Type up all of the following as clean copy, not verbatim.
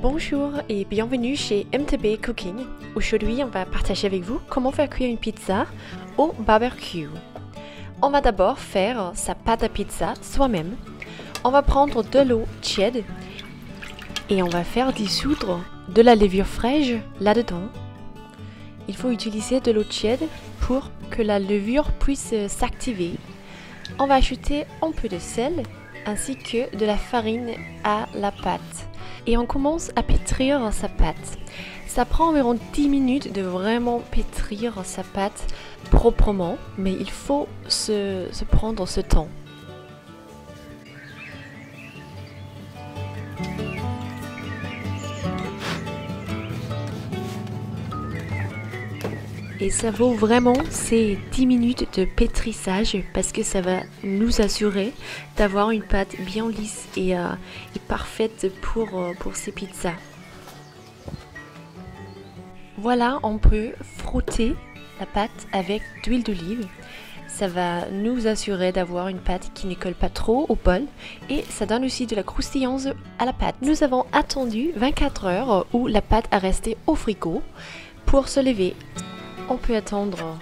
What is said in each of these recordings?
Bonjour et bienvenue chez MTB Cooking. Aujourd'hui, on va partager avec vous comment faire cuire une pizza au barbecue. On va d'abord faire sa pâte à pizza soi-même. On va prendre de l'eau tiède et on va faire dissoudre de la levure fraîche là-dedans. Il faut utiliser de l'eau tiède pour que la levure puisse s'activer. On va ajouter un peu de sel ainsi que de la farine à la pâte. Et on commence à pétrir sa pâte. Ça prend environ 10 minutes de vraiment pétrir sa pâte proprement, mais il faut se prendre ce temps. Et ça vaut vraiment ces 10 minutes de pétrissage parce que ça va nous assurer d'avoir une pâte bien lisse et parfaite pour ces pizzas. Voilà, on peut frotter la pâte avec d'huile d'olive. Ça va nous assurer d'avoir une pâte qui ne colle pas trop au bol et ça donne aussi de la croustillance à la pâte. Nous avons attendu 24 heures où la pâte a resté au frigo pour se lever. On peut attendre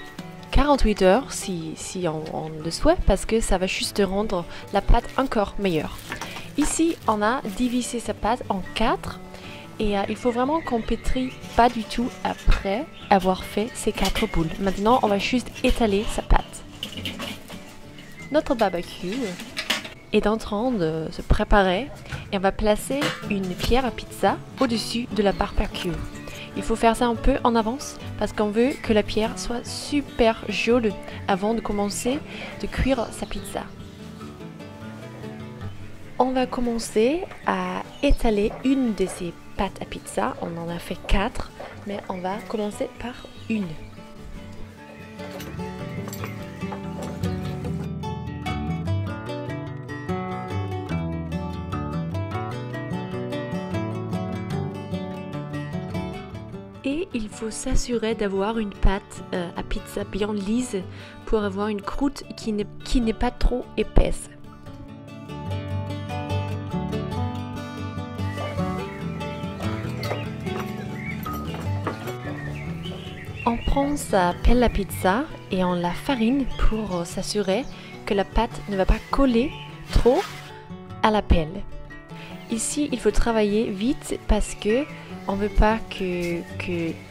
48 heures si on le souhaite parce que ça va juste rendre la pâte encore meilleure. Ici, on a divisé sa pâte en 4 et il faut vraiment qu'on pétrit pas du tout après avoir fait ces 4 boules. Maintenant, on va juste étaler sa pâte. Notre barbecue est en train de se préparer et on va placer une pierre à pizza au-dessus de la barbecue. Il faut faire ça un peu en avance parce qu'on veut que la pierre soit super chaude avant de commencer de cuire sa pizza. On va commencer à étaler une de ces pâtes à pizza. On en a fait 4, mais on va commencer par une. Et il faut s'assurer d'avoir une pâte à pizza bien lisse pour avoir une croûte qui n'est pas trop épaisse. On prend sa pelle à pizza et on la farine pour s'assurer que la pâte ne va pas coller trop à la pelle. Ici, il faut travailler vite parce que on ne veut pas que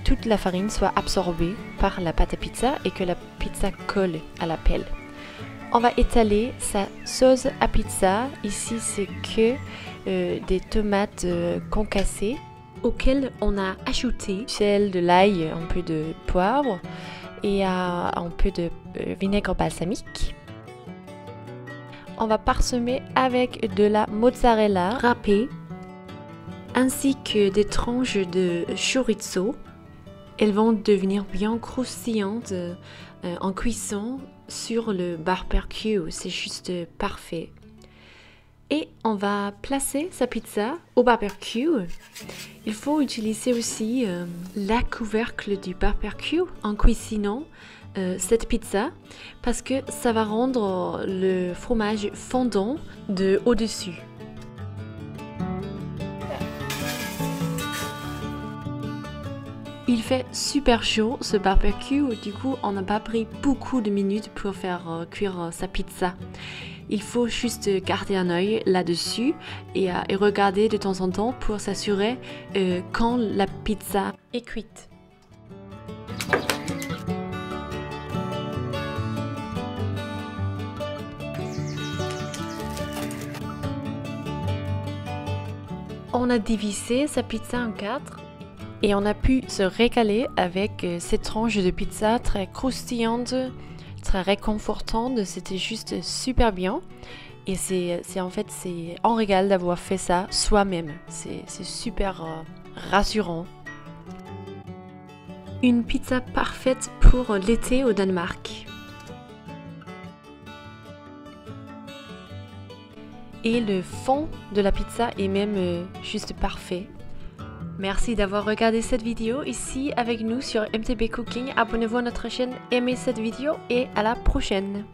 toute la farine soit absorbée par la pâte à pizza et que la pizza colle à la pelle. On va étaler sa sauce à pizza. Ici, c'est que des tomates concassées auxquelles on a ajouté sel, de l'ail, un peu de poivre et un peu de vinaigre balsamique. On va parsemer avec de la mozzarella râpée ainsi que des tranches de chorizo. Elles vont devenir bien croustillantes en cuisson sur le barbecue. C'est juste parfait. Et on va placer sa pizza au barbecue. Il faut utiliser aussi la couvercle du barbecue en cuisinant cette pizza parce que ça va rendre le fromage fondant de au-dessus. Il fait super chaud ce barbecue, du coup on n'a pas pris beaucoup de minutes pour faire cuire sa pizza. Il faut juste garder un œil là-dessus et regarder de temps en temps pour s'assurer quand la pizza est cuite. On a divisé sa pizza en 4. Et on a pu se régaler avec ces tranches de pizza très croustillantes, très réconfortantes. C'était juste super bien. Et c'est un régal d'avoir fait ça soi-même. C'est super rassurant. Une pizza parfaite pour l'été au Danemark. Et le fond de la pizza est même juste parfait. Merci d'avoir regardé cette vidéo ici avec nous sur MTB Cooking. Abonnez-vous à notre chaîne, aimez cette vidéo et à la prochaine.